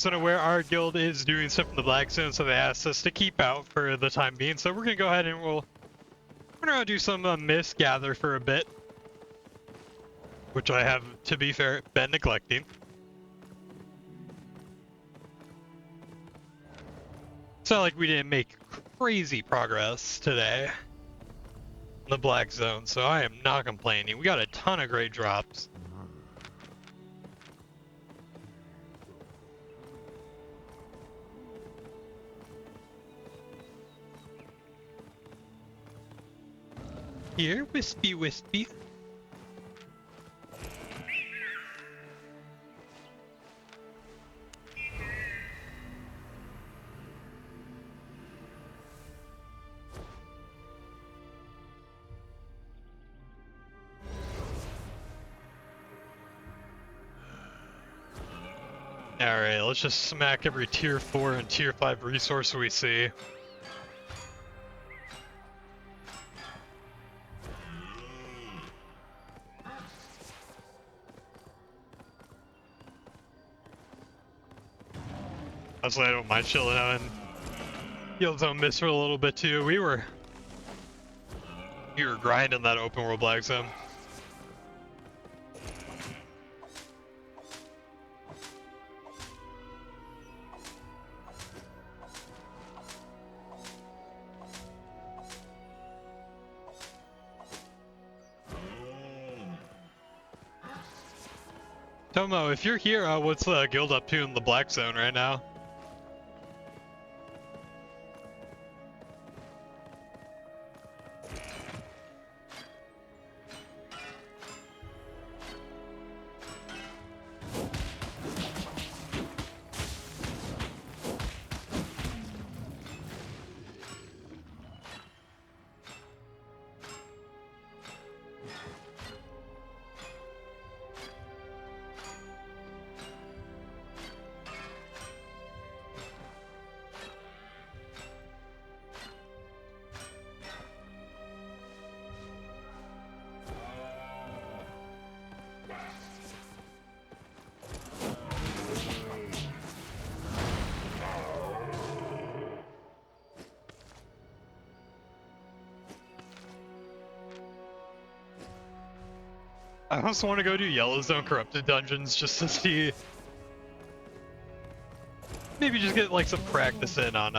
So where our guild is doing stuff in the Black Zone, so they asked us to keep out for the time being. So we're gonna go ahead and we're gonna do some mist gather for a bit, which I have, to be fair, been neglecting. It's not like we didn't make crazy progress today in the Black Zone, so I am not complaining. We got a ton of great drops. Here, wispy, wispy. Alright, let's just smack every tier 4 and tier 5 resource we see. Honestly, I don't mind chilling out in Guild Zone Mist for a little bit too. We were grinding that open world Black Zone. Tomo, if you're here, what's the guild up to in the Black Zone right now? I also want to go do Yellow Zone Corrupted Dungeons just to see. Maybe just get like some practice in on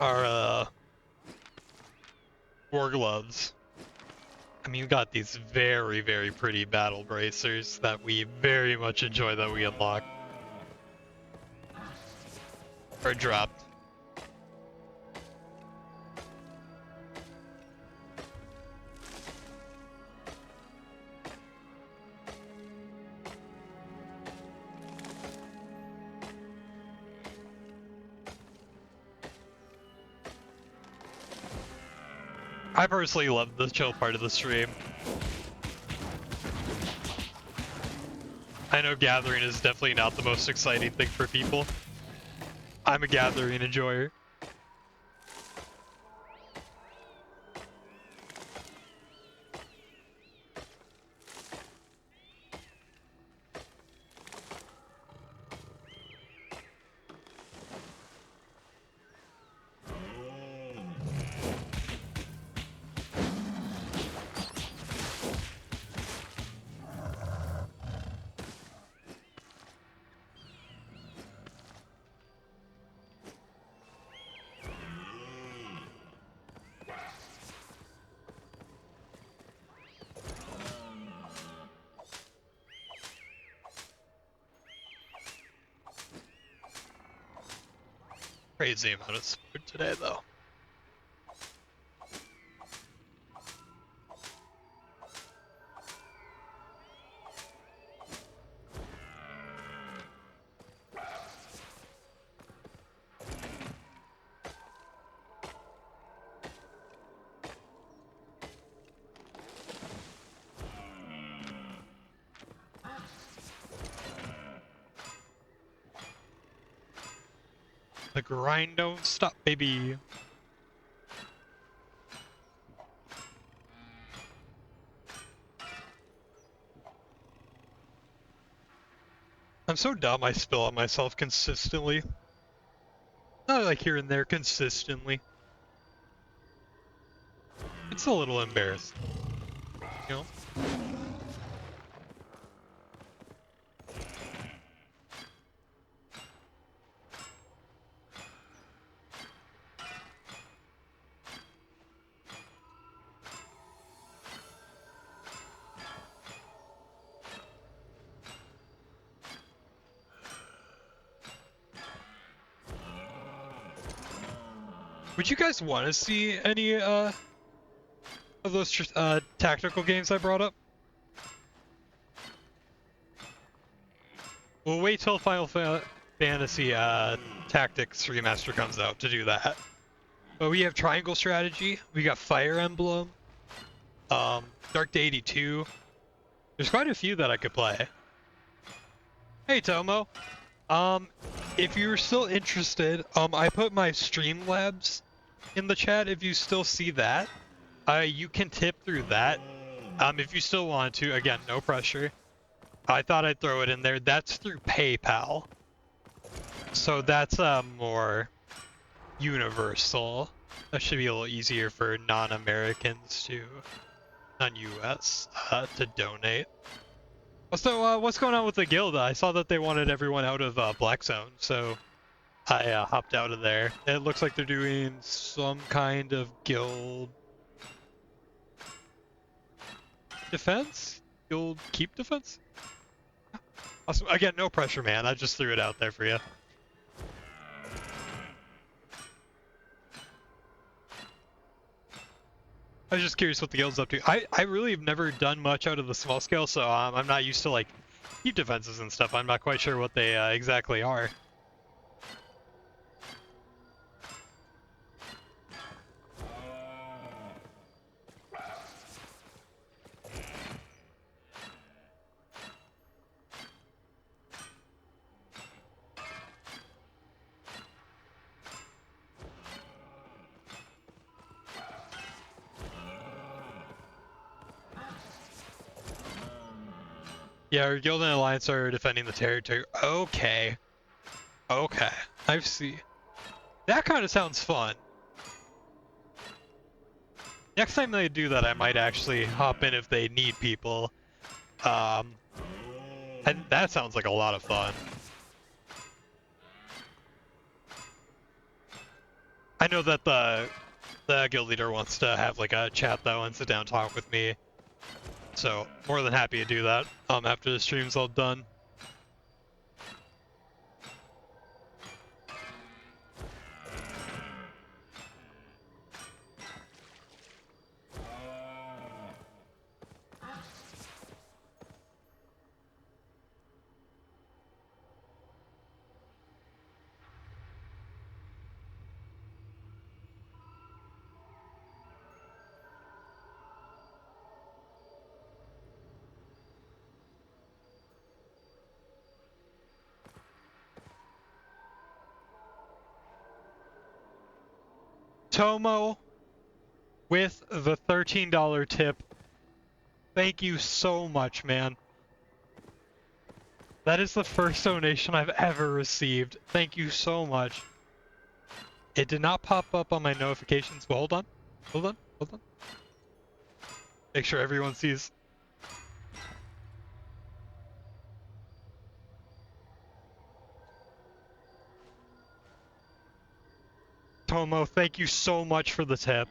our war gloves. I mean, you got these very, very pretty battle bracers that we very much enjoy that we unlock. Or dropped. I personally love the chill part of the stream. I know gathering is definitely not the most exciting thing for people. I'm a gathering enjoyer. Crazy amount of food today, though. The grind don't stop, baby. I'm so dumb I spill on myself consistently. Not like here and there, consistently. It's a little embarrassing, you know? Would you guys want to see any of those tactical games I brought up? We'll wait till Fantasy Tactics Remaster comes out to do that. But we have Triangle Strategy, we got Fire Emblem, Dark Day 82. There's quite a few that I could play. Hey Tomo, if you're still interested, I put my Streamlabs in the chat. If you still see that, you can tip through that. If you still want to, again, no pressure. I thought I'd throw it in there. That's through PayPal. So that's more universal. That should be a little easier for non-Americans to, non-US, to donate. So, what's going on with the guild? I saw that they wanted everyone out of Black Zone, so I hopped out of there. It looks like they're doing some kind of guild defense? Guild keep defense? Awesome. Again, no pressure, man. I just threw it out there for you. I was just curious what the guild's up to. I really have never done much out of the small scale, so I'm not used to like keep defenses and stuff. I'm not quite sure what they exactly are. Yeah, our guild and alliance are defending the territory. Okay. Okay. I see. That kind of sounds fun. Next time they do that, I might actually hop in if they need people. And that sounds like a lot of fun. I know that the guild leader wants to have like a chat though and sit down and talk with me. So more than happy to do that after the stream's all done. Tomo with the $13 tip. Thank you so much, man. That is the first donation I've ever received. Thank you so much. It did not pop up on my notifications, but hold on. Hold on. Hold on. Make sure everyone sees. Tomo, thank you so much for the tip.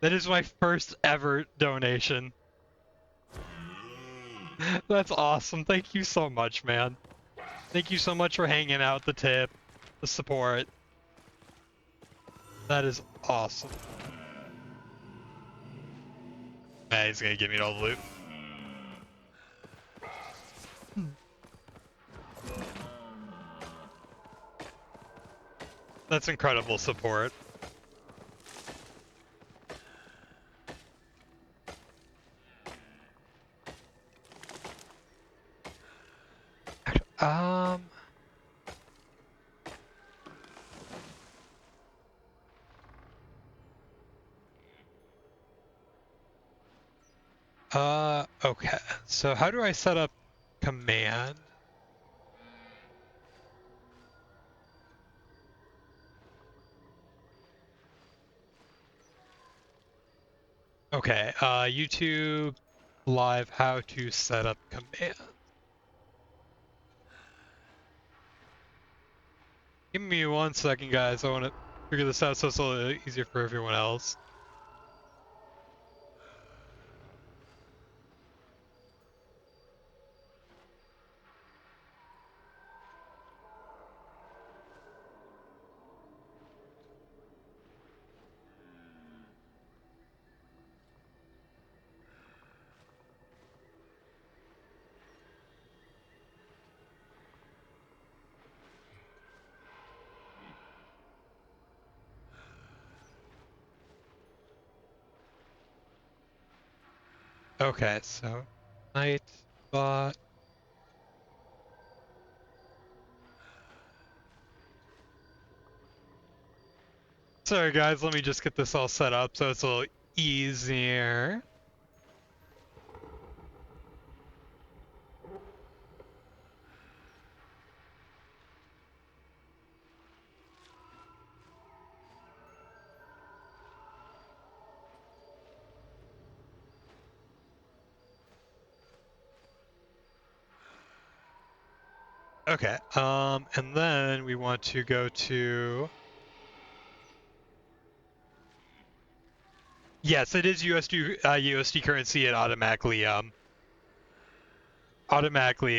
That is my first ever donation. That's awesome. Thank you so much, man. Thank you so much for hanging out, the tip, the support. That is awesome. Man, he's gonna give me all the loot. That's incredible support. Okay. So how do I set up command? Okay, YouTube live how to set up command. Give me 1 second, guys. I want to figure this out so it's a little easier for everyone else. Okay, so Nightbot. Sorry, guys. Let me just get this all set up so it's a little easier. Okay, and then we want to go to... Yes, it is USD currency. It automatically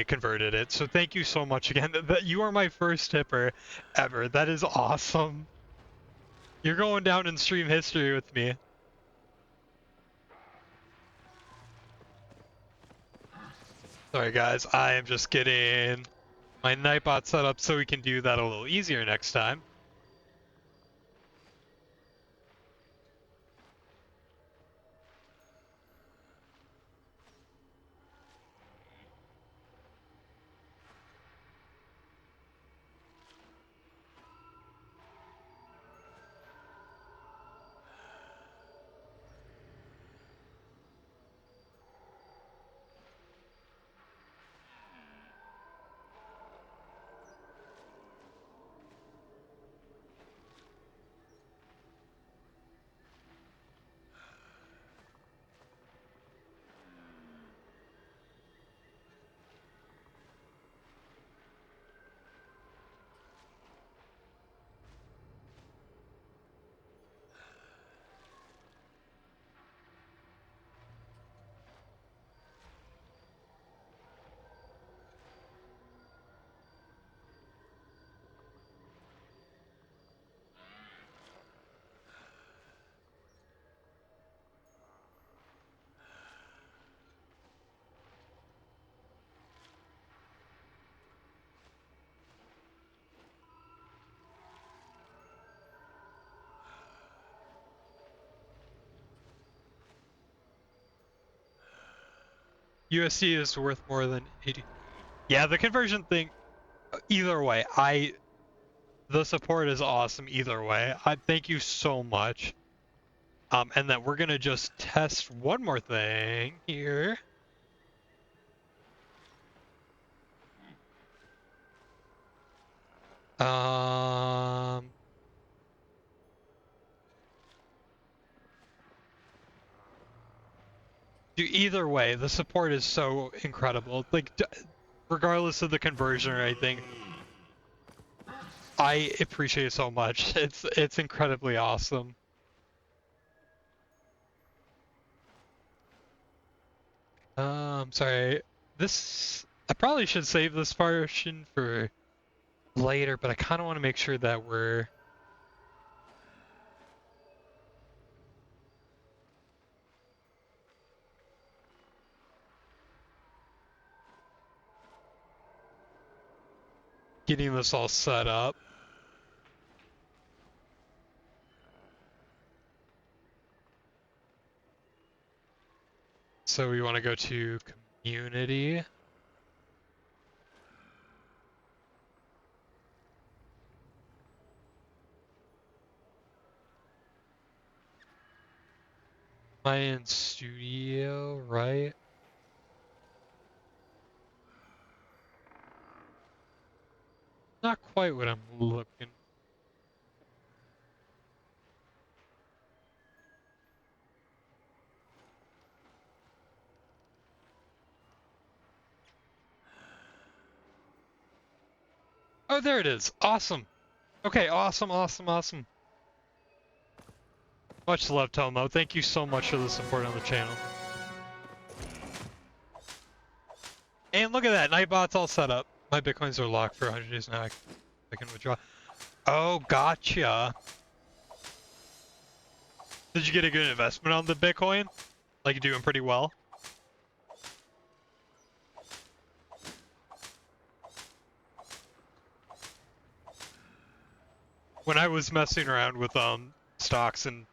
converted it. So thank you so much again. That you are my first tipper ever. That is awesome. You're going down in stream history with me. Sorry guys, I am just getting my Nightbot set up so we can do that a little easier next time. USD is worth more than 80. Yeah, the conversion thing, either way, the support is awesome either way. I thank you so much. And then we're gonna just test one more thing here. Um, Either way, the support is so incredible. Like, regardless of the conversion or anything, I appreciate it so much. It's incredibly awesome. Sorry. I probably should save this portion for later, but I kind of want to make sure that we're getting this all set up. So we want to go to community. Am I in studio, right? Not quite what I'm looking. Oh, there it is. Awesome. Okay, awesome, awesome, awesome. Much love, Tomo. Thank you so much for the support on the channel. And look at that, Nightbot's all set up. My bitcoins are locked for 100 days now. I can withdraw. Oh, gotcha. Did you get a good investment on the Bitcoin? Like, you're doing pretty well? When I was messing around with stocks and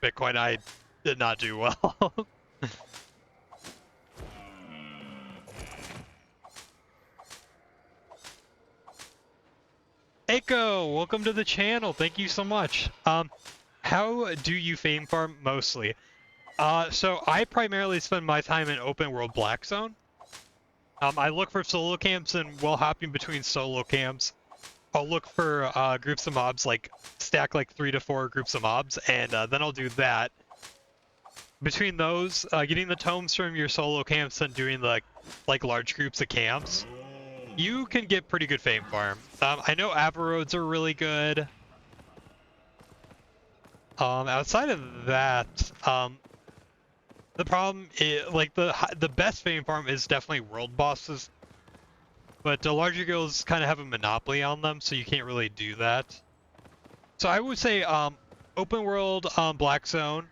Bitcoin, I did not do well. Eiko, welcome to the channel. Thank you so much. How do you fame farm mostly? So I primarily spend my time in open world black zone. I look for solo camps, and while hopping between solo camps, I'll look for groups of mobs, like stack like 3 to 4 groups of mobs, and then I'll do that. Between those, getting the tomes from your solo camps and doing the like large groups of camps, you can get pretty good fame farm. I know Avaroads are really good. Outside of that, the problem is, like, the best fame farm is definitely world bosses, but the larger guilds kind of have a monopoly on them, so you can't really do that. So I would say open world black zone,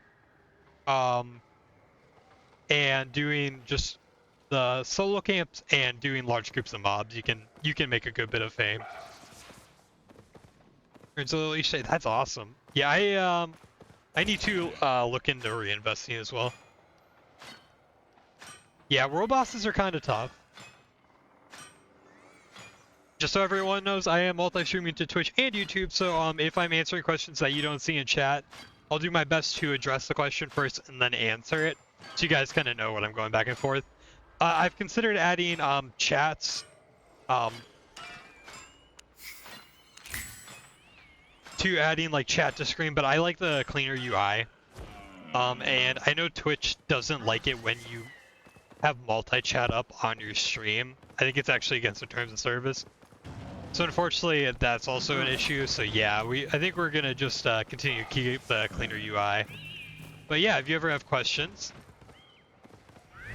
and doing just the solo camps and doing large groups of mobs, you can make a good bit of fame. So that's awesome. Yeah, I need to look into reinvesting as well. Yeah, world bosses are kind of tough. Just so everyone knows, I am multi-streaming to Twitch and YouTube, so if I'm answering questions that you don't see in chat, I'll do my best to address the question first and then answer it, so you guys kind of know what I'm going back and forth. I've considered adding chats to adding like chat to screen, but I like the cleaner UI. And I know Twitch doesn't like it when you have multi-chat up on your stream. I think it's actually against the terms of service. So unfortunately, that's also an issue. So yeah, I think we're gonna just continue to keep the cleaner UI. But yeah, if you ever have questions,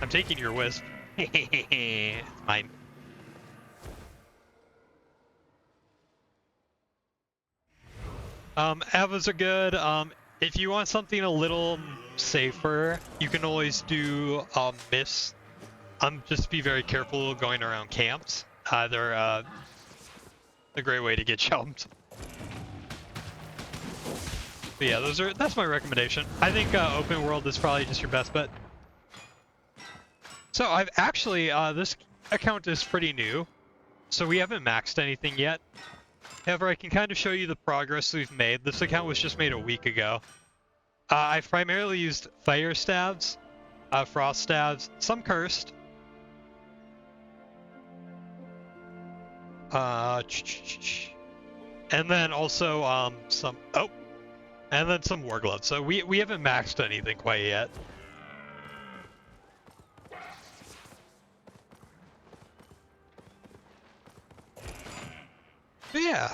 I'm taking your wisp. It's mine. Avos are good. If you want something a little safer, you can always do myths. Just be very careful going around camps. They're a great way to get jumped. But yeah, that's my recommendation. I think open world is probably just your best bet. So I've actually this account is pretty new, so we haven't maxed anything yet. However, I can kind of show you the progress we've made. This account was just made a week ago. I've primarily used fire stabs, frost stabs, some cursed. And then also and then some war gloves. So we haven't maxed anything quite yet. But yeah.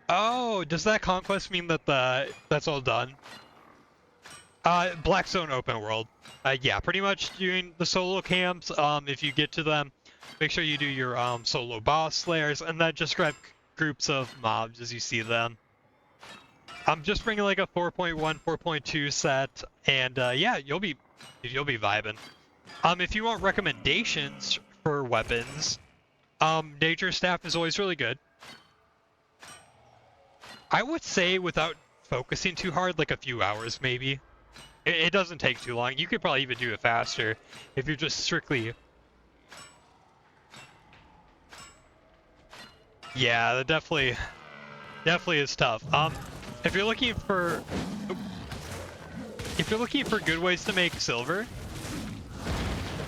Oh, does that conquest mean that that's all done? Black Zone open world. Yeah, pretty much doing the solo camps. If you get to them, make sure you do your solo boss slayers, and then just grab groups of mobs as you see them. I'm just bringing like a 4.1, 4.2 set, and yeah, you'll be vibing. If you want recommendations for weapons, Nature Staff is always really good. I would say without focusing too hard, like a few hours maybe. It doesn't take too long. You could probably even do it faster if you're just strictly... Yeah, that definitely is tough. If you're looking for good ways to make silver,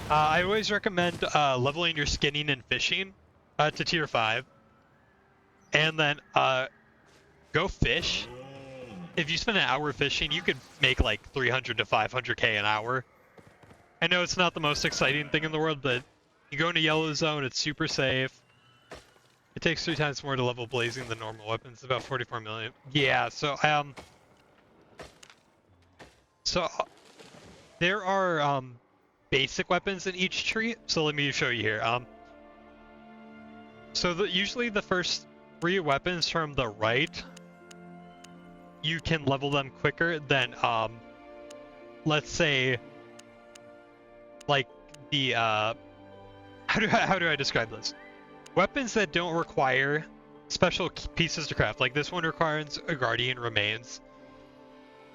I always recommend leveling your skinning and fishing to tier 5, and then go fish. If you spend an hour fishing, you could make like 300 to 500k an hour. I know it's not the most exciting thing in the world, but you go into yellow zone, it's super safe. It takes 3 times more to level blazing than normal weapons, about 44 million. Yeah, so there are basic weapons in each tree. So let me show you here. Usually the first 3 weapons from the right, you can level them quicker than let's say like the how do I describe this? Weapons that don't require special pieces to craft, like this one requires a guardian remains,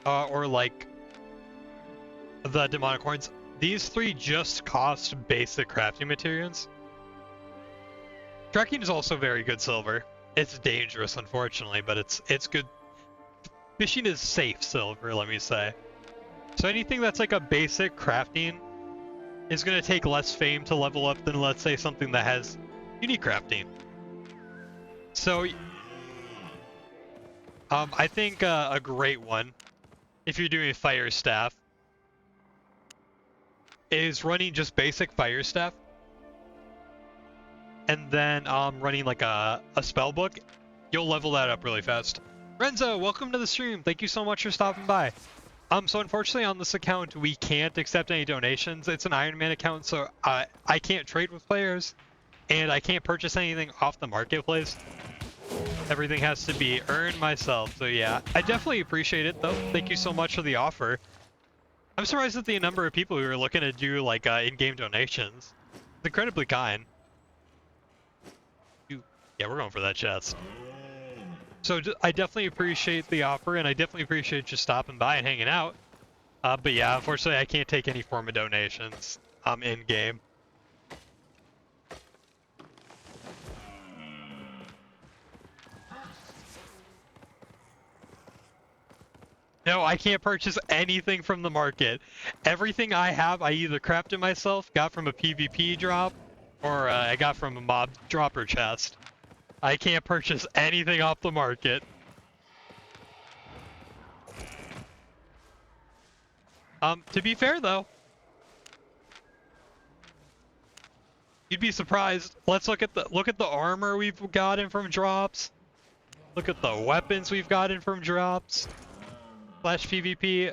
or like the demonic horns. These 3 just cost basic crafting materials. Trekking is also very good silver. It's dangerous, unfortunately, but it's good. Fishing is safe silver, let me say. So anything that's like a basic crafting is going to take less fame to level up than, let's say, something that has unique crafting. So, I think a great one, if you're doing fire staff, is running just basic fire staff, and then running like a spell book. You'll level that up really fast. Renzo, welcome to the stream. Thank you so much for stopping by. So unfortunately on this account we can't accept any donations. It's an Ironman account, so I can't trade with players, and I can't purchase anything off the marketplace. Everything has to be earned myself. So yeah, I definitely appreciate it though. Thank you so much for the offer. I'm surprised at the number of people who are looking to do like in-game donations. It's incredibly kind. Yeah, we're going for that chest. So I definitely appreciate the offer, and I definitely appreciate you stopping by and hanging out. But yeah, unfortunately I can't take any form of donations in-game. No, I can't purchase anything from the market. Everything I have, I either crafted myself, got from a PvP drop, or I got from a mob dropper chest. I can't purchase anything off the market. To be fair though, you'd be surprised. Let's look at the armor we've gotten from drops. Look at the weapons we've gotten from drops. / PvP.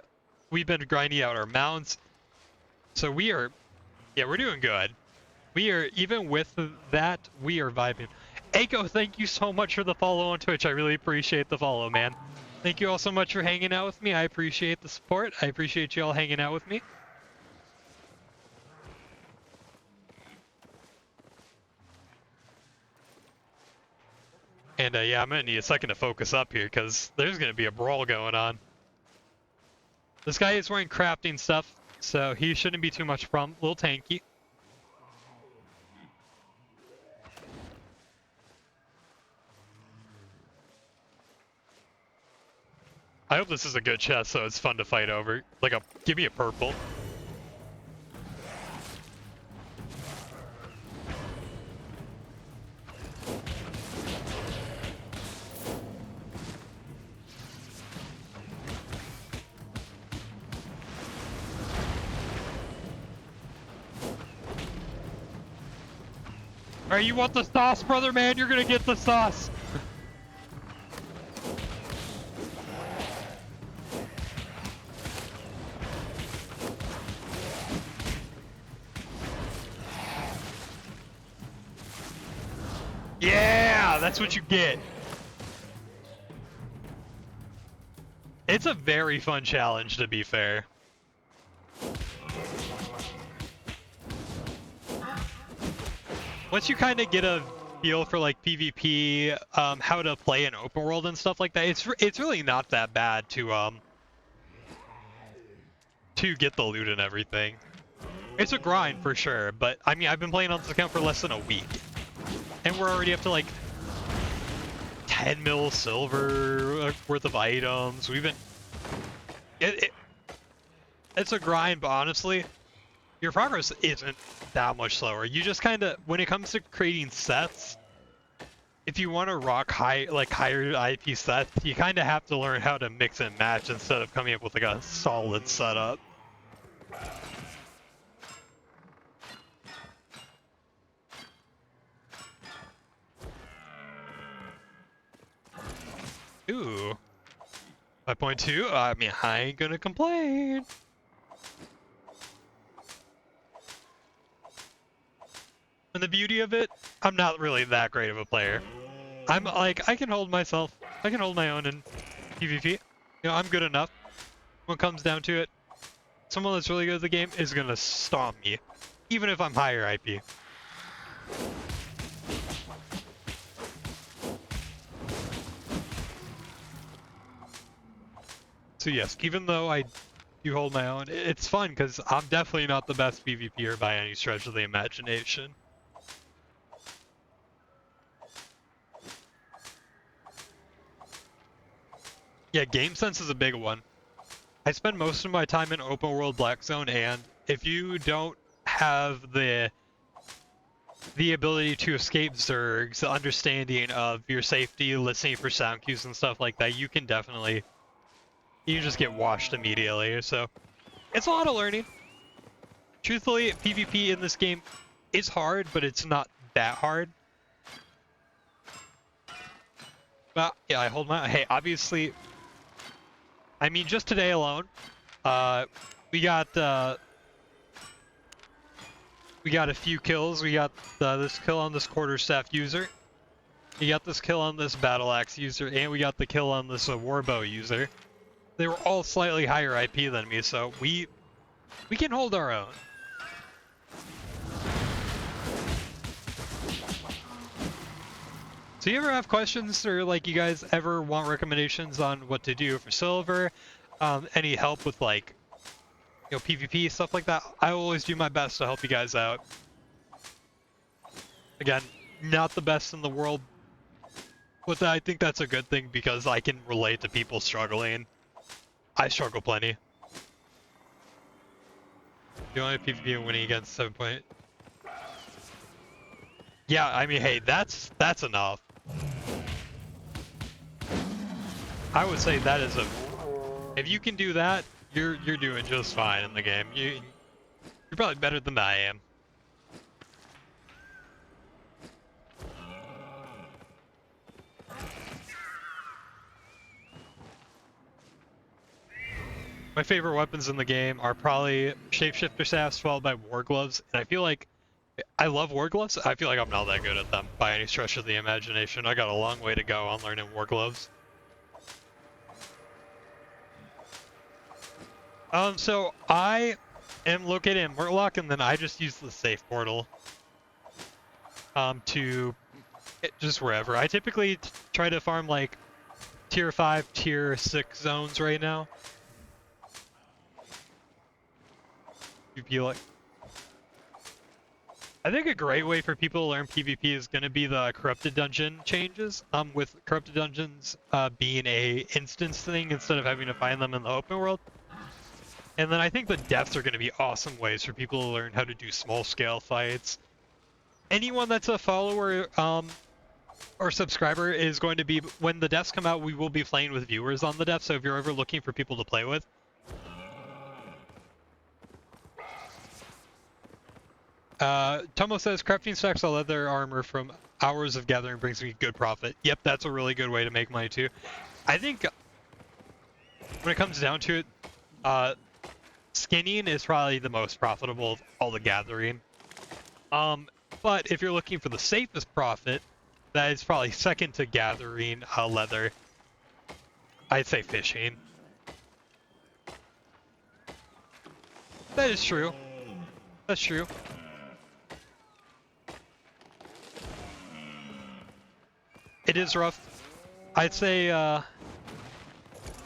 We've been grinding out our mounts. So we're doing good. We are, even with that, we are vibing. Aiko, thank you so much for the follow on Twitch. I really appreciate the follow, man. Thank you all so much for hanging out with me. I appreciate the support. I appreciate you all hanging out with me. And yeah, I'm gonna need a second to focus up here because there's gonna be a brawl going on. This guy is wearing crafting stuff, so he shouldn't be too much of a problem. A little tanky. I hope this is a good chest so it's fun to fight over. Like give me a purple. Alright, you want the sauce, brother man? You're gonna get the sauce. Yeah, that's what you get. It's a very fun challenge, to be fair. Once you kind of get a feel for like PvP, how to play an open world and stuff like that, it's really not that bad to get the loot and everything. It's a grind for sure, but I mean I've been playing on this account for less than a week, and we're already up to like 10 mil silver worth of items. We've been it's a grind, but honestly, your progress isn't that much slower. You just kind of, when it comes to creating sets, if you want to rock higher IP sets, you kind of have to learn how to mix and match instead of coming up with like a solid setup. Ooh. 5.2? I mean, I ain't gonna complain. And the beauty of it, I'm not really that great of a player. I'm like, I can hold my own in PvP. You know, I'm good enough. When it comes down to it, someone that's really good at the game is gonna stomp me, even if I'm higher IP. So yes, even though I do hold my own, it's fun because I'm definitely not the best PvPer by any stretch of the imagination. Yeah, game sense is a big one. I spend most of my time in open world Black Zone, and if you don't have the ability to escape zergs, the understanding of your safety, listening for sound cues and stuff like that, you can just get washed immediately. So it's a lot of learning. Truthfully, PvP in this game is hard, but it's not that hard. But yeah, I hold my. Hey, obviously, I mean, just today alone, we got a few kills. We got this kill on this quarterstaff user. We got this kill on this battle axe user, and we got the kill on this warbow user. They were all slightly higher IP than me, so we can hold our own. So you ever have questions, or like you guys ever want recommendations on what to do for silver? Any help with like, you know, PvP, stuff like that? I always do my best to help you guys out. Again, not the best in the world, but I think that's a good thing because I can relate to people struggling. I struggle plenty. The only PvP winning against 7 point. Yeah, I mean, hey, that's enough. I would say that is if you can do that, you're doing just fine in the game. You're probably better than I am. My favorite weapons in the game are probably shapeshifter staffs followed by war gloves, and I feel like I love war gloves. I feel like I'm not that good at them by any stretch of the imagination. I got a long way to go on learning war gloves. So I am located in Murloc, and then I just use the safe portal to just wherever. I typically try to farm like tier 5, tier 6 zones right now. Like, I think a great way for people to learn PvP is going to be the corrupted dungeon changes. With corrupted dungeons being a instance thing instead of having to find them in the open world. And then I think the deaths are going to be awesome ways for people to learn how to do small scale fights. Anyone that's a follower or subscriber is going to be, when the deaths come out, we will be playing with viewers on the deaths. So if you're ever looking for people to play with, Tomo says, crafting stacks of leather armor from hours of gathering brings me good profit. Yep, that's a really good way to make money too. I think when it comes down to it, skinning is probably the most profitable of all the gathering. But if you're looking for the safest profit, that is probably second to gathering leather. I'd say fishing. That is true. That's true. It is rough. I'd say,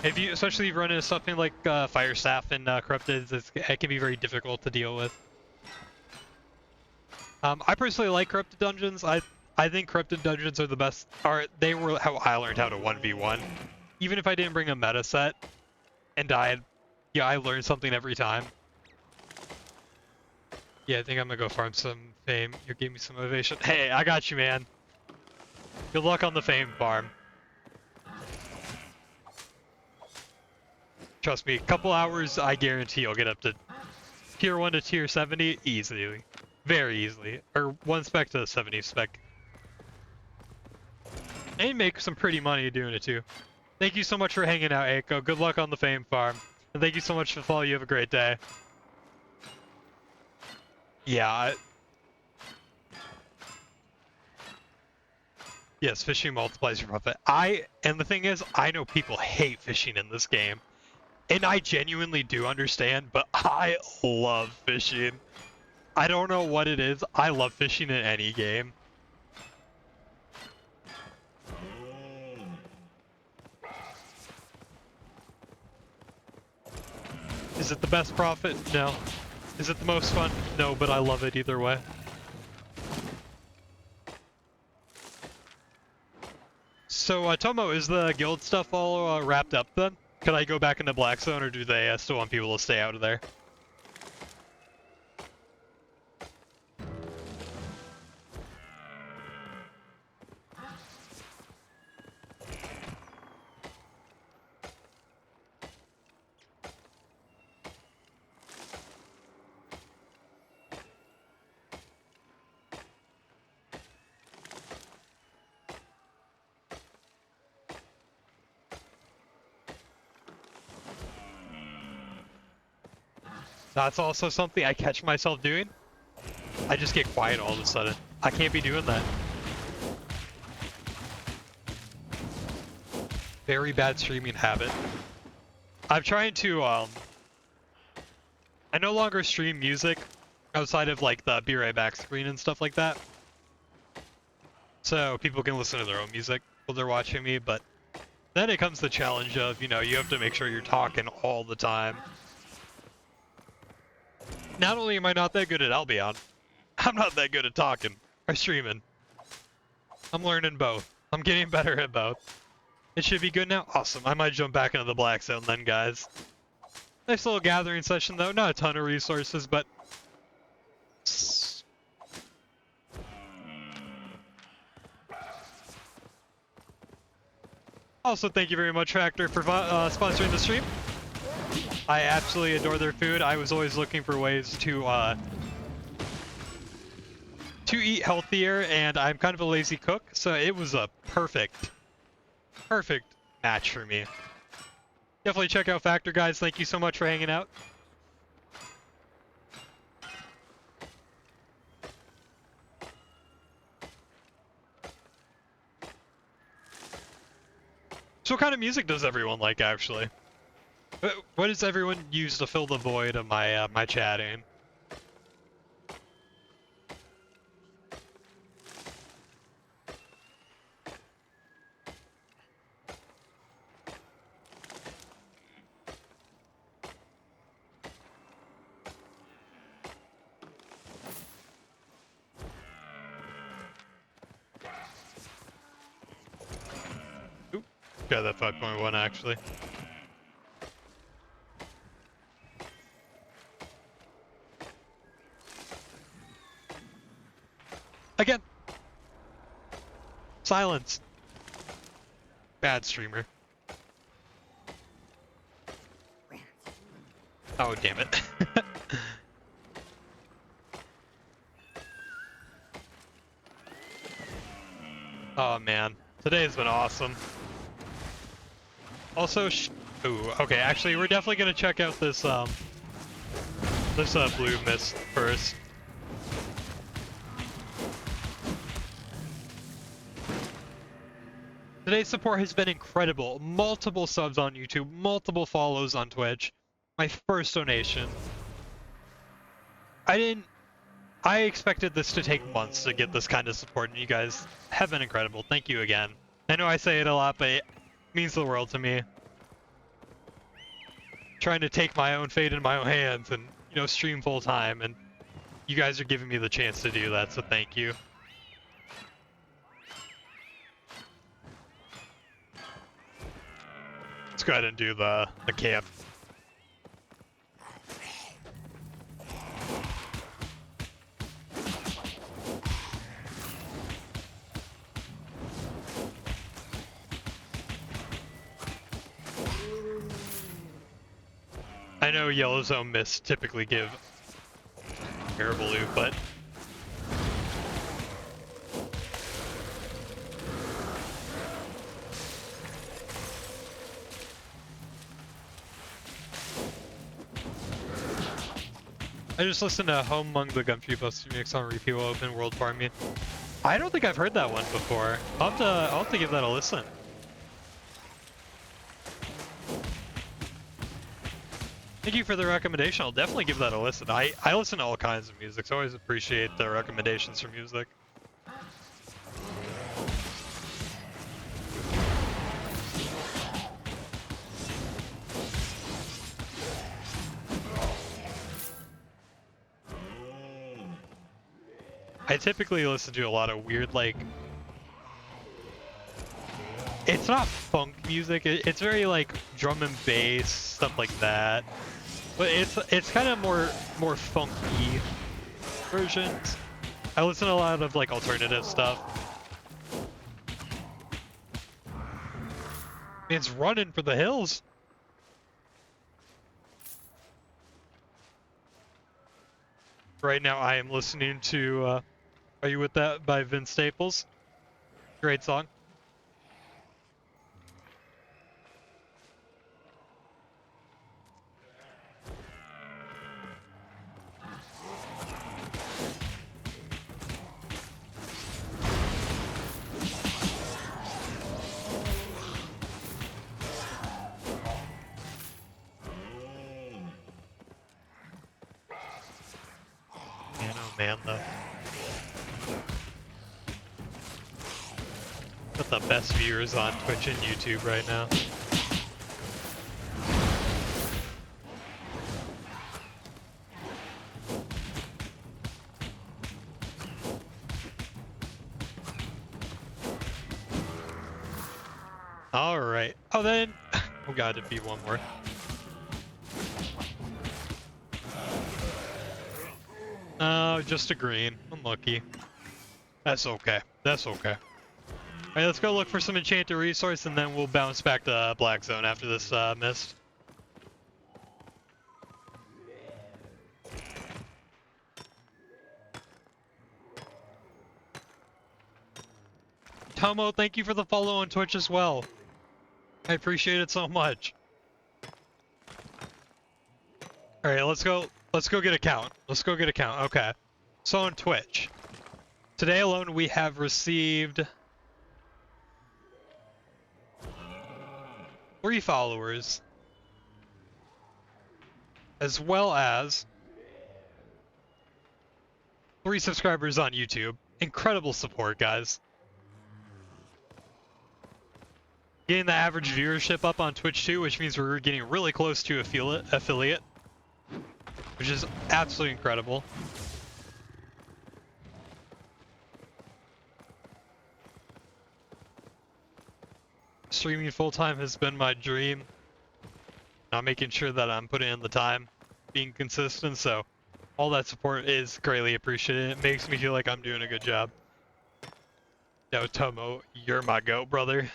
if you, especially if you run into something like fire staff and corrupted, it can be very difficult to deal with. I personally like corrupted dungeons. I think corrupted dungeons are the best. They were how I learned how to 1v1. Even if I didn't bring a meta set and died, yeah, I learned something every time. Yeah, I think I'm gonna go farm some fame. You gave me some motivation. Hey, I got you, man. Good luck on the fame farm. Trust me, a couple hours, I guarantee you'll get up to tier 1 to tier 70 easily. Very easily. Or 1 spec to 70 spec. And make some pretty money doing it too. Thank you so much for hanging out, Aiko. Good luck on the fame farm. And thank you so much for the follow. You have a great day. Yeah. Yes, fishing multiplies your profit. And the thing is, I know people hate fishing in this game. And I genuinely do understand, but I love fishing. I don't know what it is. I love fishing in any game. Is it the best profit? No. Is it the most fun? No, but I love it either way. So, Tomo, is the guild stuff all wrapped up then? Could I go back into Black Zone, or do they still want people to stay out of there? That's also something I catch myself doing. I just get quiet all of a sudden. I can't be doing that. Very bad streaming habit. I'm trying to, I no longer stream music outside of like the be right back screen and stuff like that. So people can listen to their own music while they're watching me, but then it comes the challenge of, you know, you have to make sure you're talking all the time. Not only am I not that good at Albion, I'm not that good at talking or streaming. I'm learning both. I'm getting better at both. It should be good now? Awesome. I might jump back into the Black Zone then, guys. Nice little gathering session though. Not a ton of resources, but... Also, thank you very much, Tractor, for sponsoring the stream. I absolutely adore their food. I was always looking for ways to eat healthier, and I'm kind of a lazy cook, so it was a perfect match for me. Definitely check out Factor, guys. Thank you so much for hanging out. So what kind of music does everyone like, actually? What does everyone use to fill the void of my my chatting? Oop, got that 5.1 actually. Again! Silence! Bad streamer. Oh, damn it. Oh, man. Today has been awesome. Also, ooh, okay, actually, we're definitely gonna check out this, blue mist first. Today's support has been incredible. Multiple subs on YouTube, multiple follows on Twitch. My first donation. I expected this to take months to get this kind of support, and you guys have been incredible. Thank you again. I know I say it a lot, but it means the world to me. Trying to take my own fate in my own hands and, you know, stream full time, and you guys are giving me the chance to do that, so thank you. Let's go ahead and do the camp. I know Yellow Zone Mists typically give terrible loot, but I just listened to Home Among the Gumtree Bus remix on repeat while open world farming. I don't think I've heard that one before. I'll have to give that a listen. Thank you for the recommendation. I'll definitely give that a listen. I listen to all kinds of music, so I always appreciate the recommendations for music. I typically listen to a lot of weird, like, it's not funk music, it's very like drum and bass, stuff like that. But it's kind of more funky versions. I listen to a lot of like alternative stuff. It's running for the hills. Right now I am listening to Are You With That by Vince Staples. Great song. Man, oh man, got the best viewers on Twitch and YouTube right now. Alright. Oh, then... Oh god, it'd be one more. Oh, just a green. Unlucky. That's okay. That's okay. Alright, let's go look for some enchanted resource, and then we'll bounce back to Black Zone after this mist. Tomo, thank you for the follow on Twitch as well. I appreciate it so much. Alright, let's go get a count. Let's go get a count. Okay. So on Twitch. Today alone we have received 3 followers. As well as 3 subscribers on YouTube. Incredible support, guys. Getting the average viewership up on Twitch too, which means we're getting really close to affiliate, which is absolutely incredible. Streaming full-time has been my dream. Not making sure that I'm putting in the time, being consistent, so all that support is greatly appreciated. It makes me feel like I'm doing a good job. Yo, Tomo, you're my goat, brother.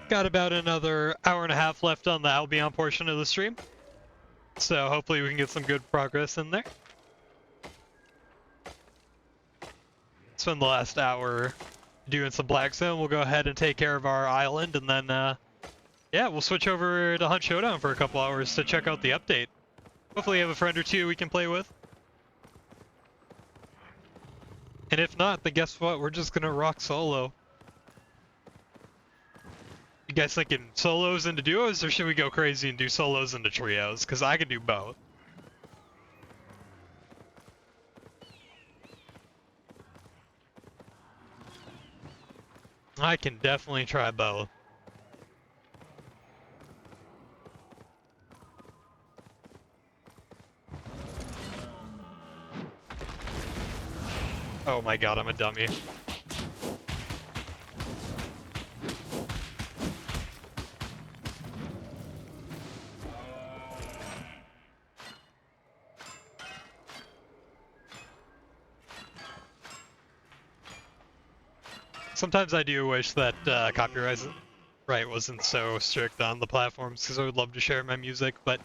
Got about another hour and a half left on the Albion portion of the stream. So hopefully we can get some good progress in there. Spend the last hour doing some Black Zone. We'll go ahead and take care of our island, and then, yeah, we'll switch over to Hunt Showdown for a couple hours to check out the update. Hopefully you have a friend or two we can play with. And if not, then guess what? We're just gonna rock solo. You guys thinking solos into duos, or should we go crazy and do solos into trios? Because I can do both. I can definitely try both. Oh my god, I'm a dummy. Sometimes I do wish that copyright wasn't so strict on the platforms, because I would love to share my music, but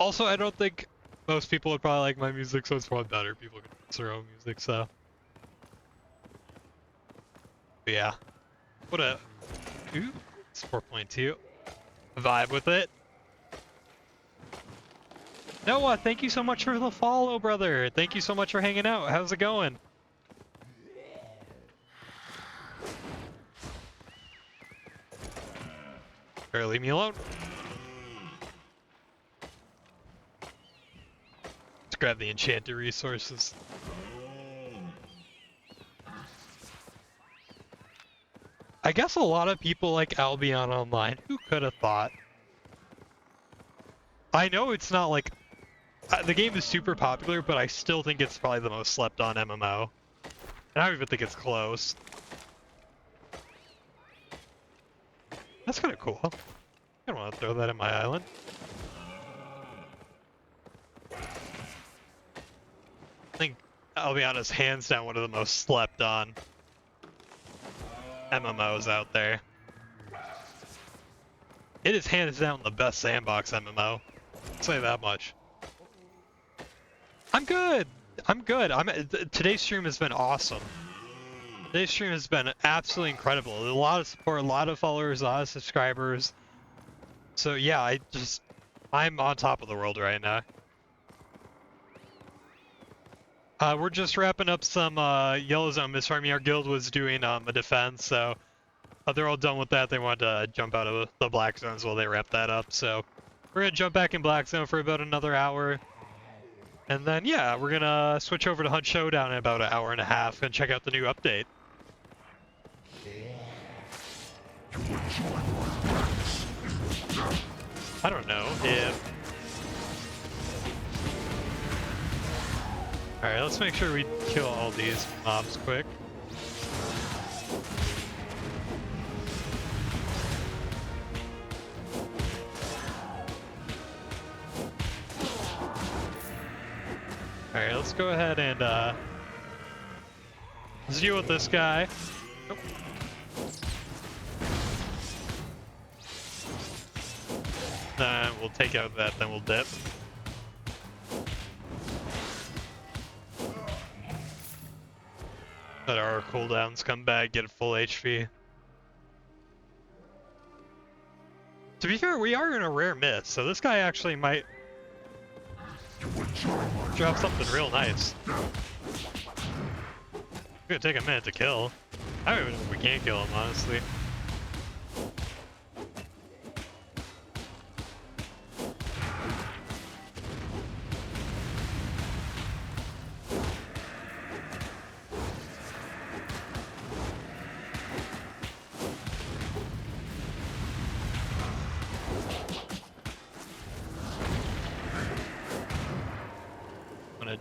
also I don't think most people would probably like my music, so it's probably better people can mix their own music, so. But yeah. What a... Ooh, it's 4.2. Vibe with it. Noah, thank you so much for the follow, brother. Thank you so much for hanging out. How's it going? Better leave me alone. Let's grab the enchanted resources. I guess a lot of people like Albion Online. Who could have thought? I know it's not like... the game is super popular, but I still think it's probably the most slept on MMO. And I don't even think it's close. That's kind of cool. I don't want to throw that in my island. I think Albion is hands down one of the most slept on MMOs out there. It is hands down the best sandbox MMO. I'll say that much. I'm good. I'm good. Today's stream has been awesome. Today's stream has been absolutely incredible. A lot of support, a lot of followers, a lot of subscribers. So yeah, I'm on top of the world right now. We're just wrapping up some Yellow Zone mist farming. Our guild was doing a defense, so they're all done with that. They wanted to jump out of the Black Zones while they wrap that up. So we're gonna jump back in Black Zone for about another hour. And then, yeah, we're gonna switch over to Hunt Showdown in about an hour and a half and check out the new update. I don't know if... Alright, let's make sure we kill all these mobs quick. Alright, let's go ahead and let's deal with this guy. Nope. Then we'll take out that, then we'll dip. Let our cooldowns come back, get a full HP. To be fair, we are in a rare miss, so this guy actually might drop something real nice. It's gonna take a minute to kill. I don't even know if we can kill him, honestly.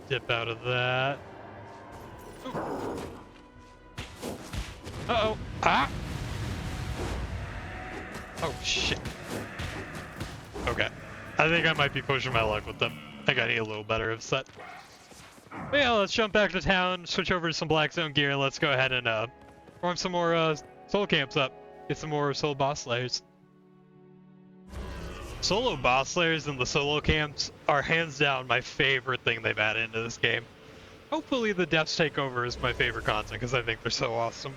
Dip out of that. Uh-oh. Ah! Oh, shit. Okay. I think I might be pushing my luck with them. I think I need a little better of set. But yeah, let's jump back to town, switch over to some Black Zone gear, and let's go ahead and farm some more soul camps up. Get some more soul boss slayers. Solo boss slayers and the solo camps are hands down my favorite thing they've added into this game. Hopefully the Death's Takeover is my favorite content because I think they're so awesome.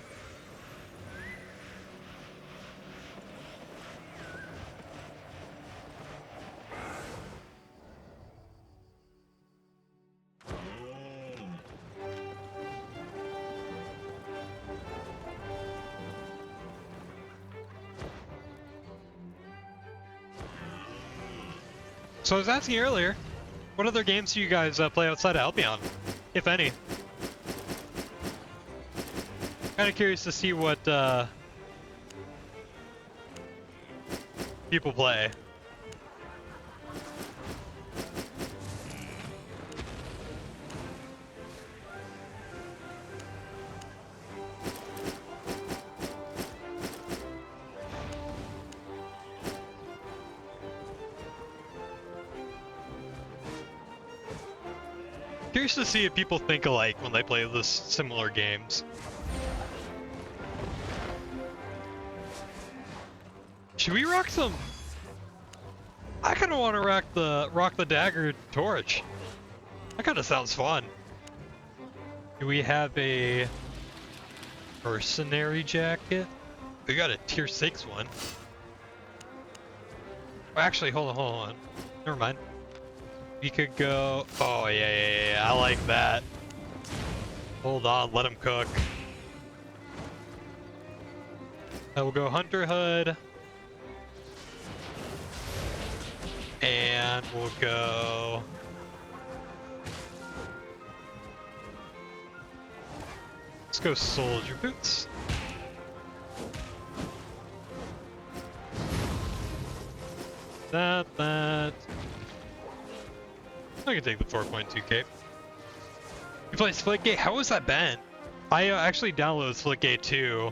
So I was asking earlier, what other games do you guys play outside of Albion, if any? Kind of curious to see what people play. Curious to see if people think alike when they play this similar games. Should we rock some? I kind of want to rock the dagger torch. That kind of sounds fun. Do we have a mercenary jacket? We got a tier 6 one. Oh, actually, hold on. Never mind. We could go... Oh, yeah, I like that. Hold on, let him cook. I will go Hunter Hood. And we'll go... Let's go Soldier Boots. That. I can take the 4.2 cape. You play Splitgate? How has that been? I actually downloaded Splitgate too.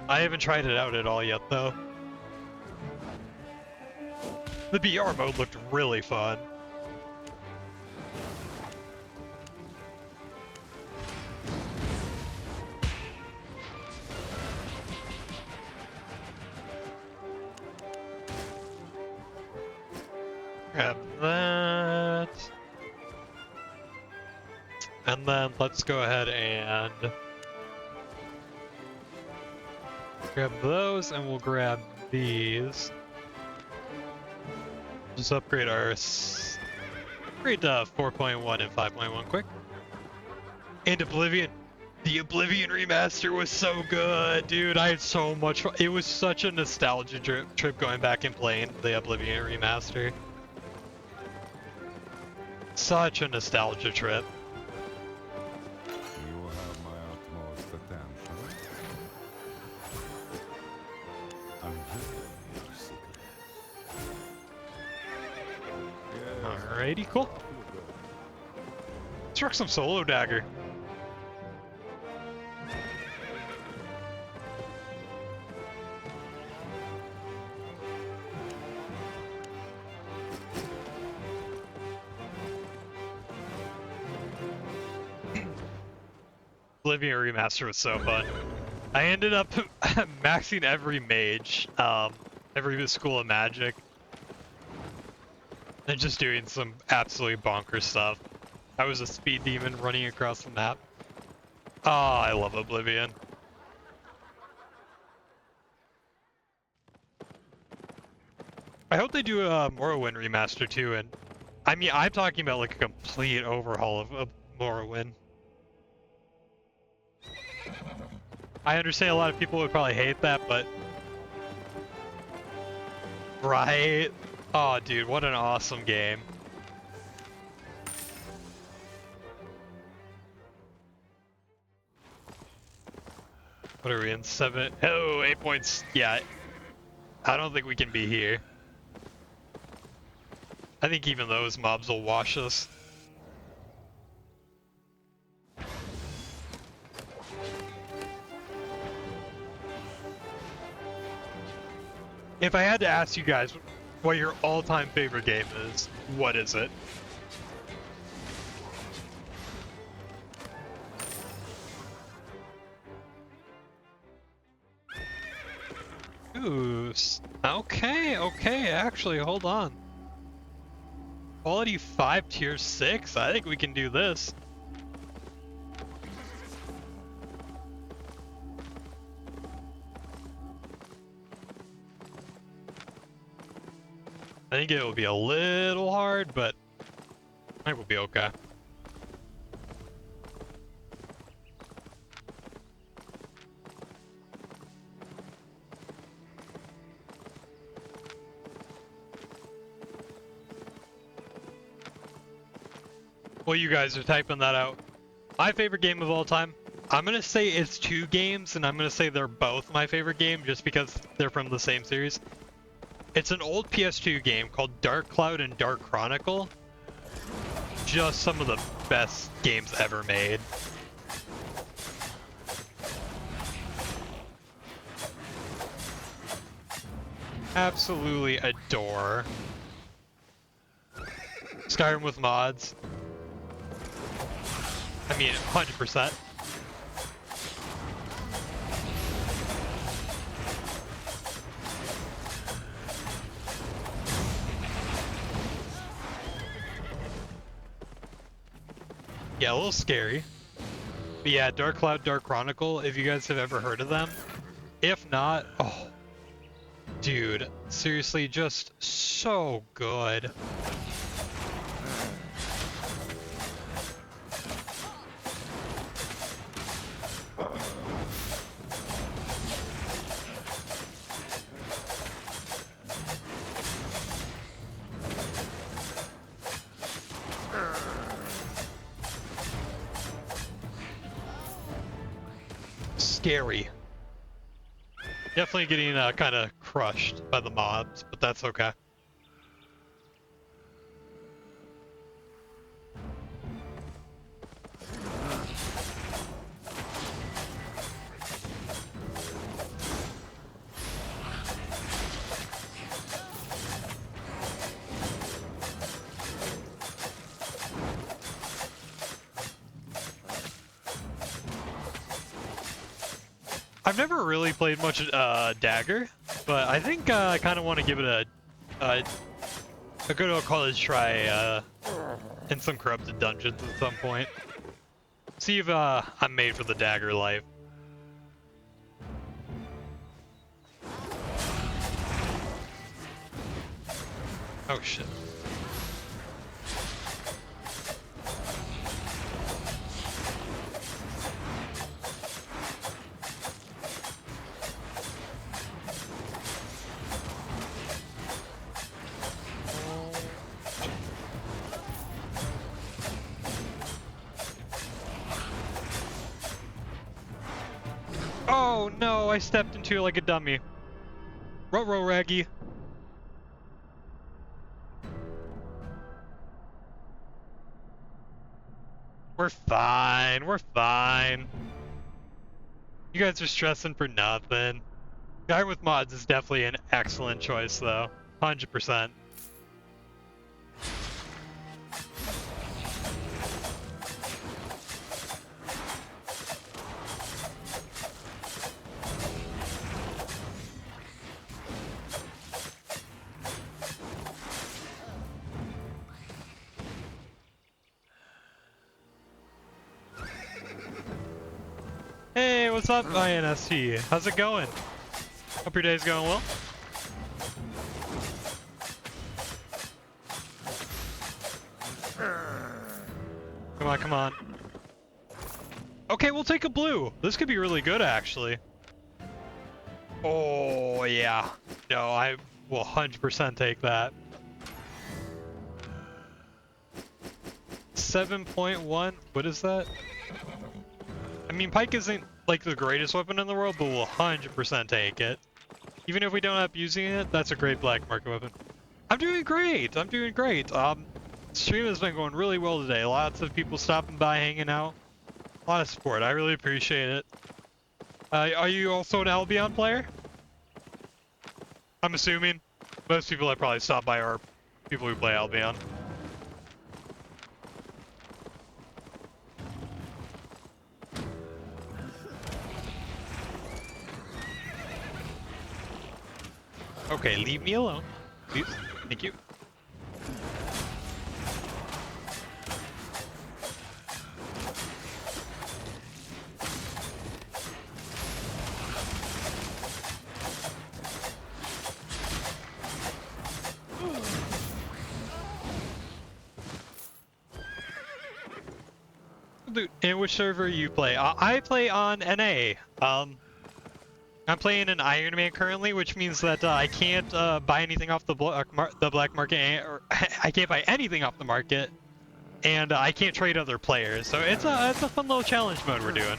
I haven't tried it out at all yet though. The BR mode looked really fun. Grab that. And then let's go ahead and grab those, and we'll grab these. Just upgrade our upgrade to 4.1 and 5.1 quick. And Oblivion. The Oblivion remaster was so good, dude. I had so much fun. It was such a nostalgia trip going back and playing the Oblivion remaster. Such a nostalgia trip. You have my utmost attention. I'm very your secret. Alrighty, cool. Let's rock some solo dagger. Oblivion Remaster was so fun. I ended up maxing every mage, every school of magic, and just doing some absolutely bonkers stuff. I was a speed demon running across the map. Oh, I love Oblivion. I hope they do a Morrowind remaster too, and I mean, I'm talking about like a complete overhaul of Morrowind. I understand a lot of people would probably hate that, but... Right? Oh, dude, what an awesome game. What are we in? 7? Oh, 8 points. Yeah. I don't think we can be here. I think even those mobs will wash us. If I had to ask you guys what your all-time favorite game is, what is it? Ooh, okay, actually, hold on. Quality 5, tier 6? I think we can do this. I think it will be a little hard, but I think we'll be okay. Well, you guys are typing that out. My favorite game of all time, I'm gonna say it's 2 games, and I'm gonna say they're both my favorite game just because they're from the same series. It's an old PS2 game called Dark Cloud and Dark Chronicle. Just some of the best games ever made. Absolutely adore. Skyrim with mods. I mean, 100%. Yeah, a little scary. But yeah, Dark Cloud, Dark Chronicle, if you guys have ever heard of them, If not, oh, dude, seriously, just so good. Scary. Definitely getting kind of crushed by the mobs, but that's okay. I've never really played much Dagger, but I think I kind of want to give it a good old college try in some corrupted dungeons at some point. See if I'm made for the Dagger life. Oh shit. Oh no, I stepped into it like a dummy. Ruh-roh, Raggy. We're fine, we're fine. You guys are stressing for nothing. Guy with mods is definitely an excellent choice though. 100%. Hey, what's up, INST? How's it going? Hope your day's going well. Come on, come on. Okay, we'll take a blue. This could be really good, actually. Oh, yeah. No, I will 100% take that. 7.1? What is that? I mean, Pike isn't like the greatest weapon in the world, but we'll 100% take it. Even if we don't end up using it, that's a great black market weapon. I'm doing great. I'm doing great. Stream has been going really well today. Lots of people stopping by, hanging out. A lot of support. I really appreciate it. Are you also an Albion player? I'm assuming. Most people that probably stop by are people who play Albion. Okay, leave me alone, please. Thank you. Dude, and which server you play? I play on NA. I'm playing an Ironman currently, which means that I can't buy anything off the black market, or I can't buy anything off the market, and I can't trade other players. So it's a fun little challenge mode we're doing.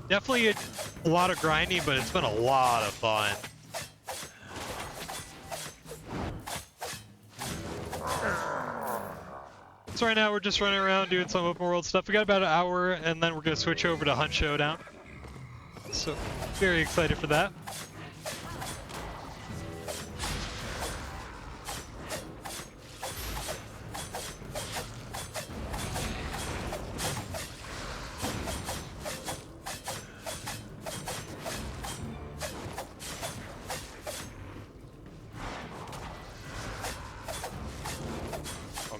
Definitely a lot of grinding, but it's been a lot of fun. So right now we're just running around doing some open world stuff. We got about an hour, and then we're gonna switch over to Hunt Showdown. So very excited for that.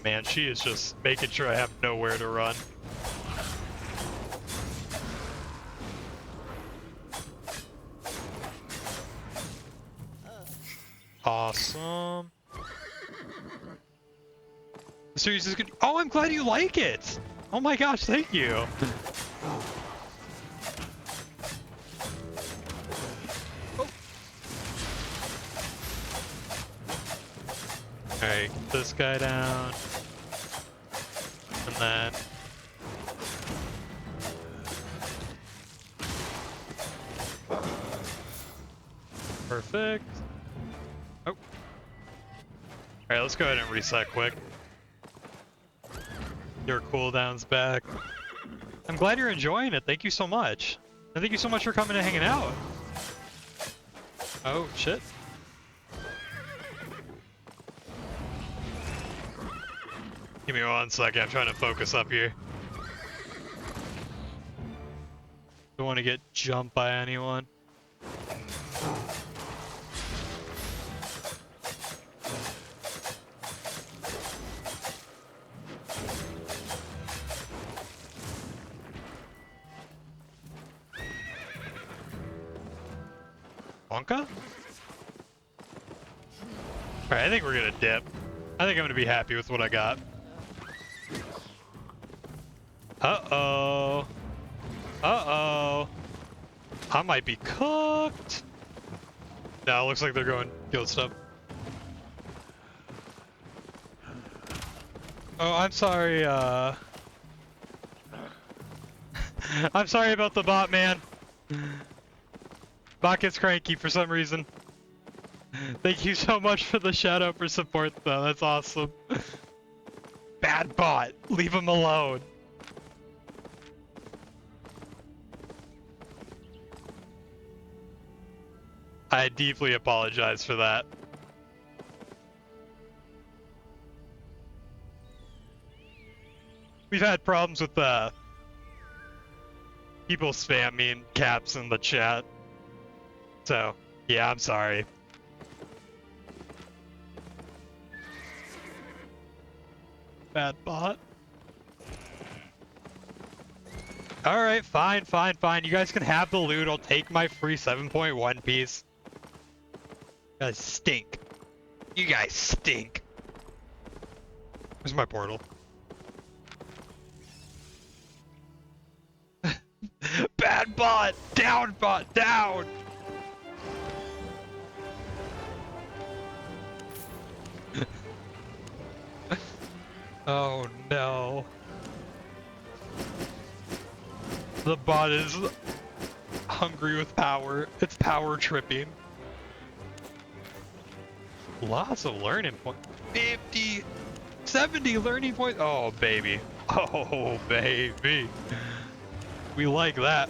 man. She is just making sure I have nowhere to run. Awesome. The series is good. Oh, I'm glad you like it. Oh my gosh, thank you. Alright, get this guy down. And then... Perfect. Oh. Alright, let's go ahead and reset quick. Your cooldown's back. I'm glad you're enjoying it. Thank you so much. And thank you so much for coming and hanging out. Oh, shit. Give me 1 second, I'm trying to focus up here. Don't want to get jumped by anyone. Wonka? Alright, I think we're gonna dip. I think I'm gonna be happy with what I got. Uh-oh. Uh-oh. I might be cooked. No, it looks like they're going guild stuff. Oh, I'm sorry, I'm sorry about the bot, man. Bot gets cranky for some reason. Thank you so much for the shout out for support, though. That's awesome. Bad bot. Leave him alone. I deeply apologize for that. We've had problems with people spamming caps in the chat. So, yeah, I'm sorry. Bad bot. Alright, fine, fine, fine. You guys can have the loot. I'll take my free 7.1 piece. You guys stink. You guys stink. Where's my portal? Bad bot! Down bot! Down! Oh no. The bot is hungry with power. It's power tripping. Lots of learning points. 50, 70 learning points. Oh, baby. Oh, baby. We like that.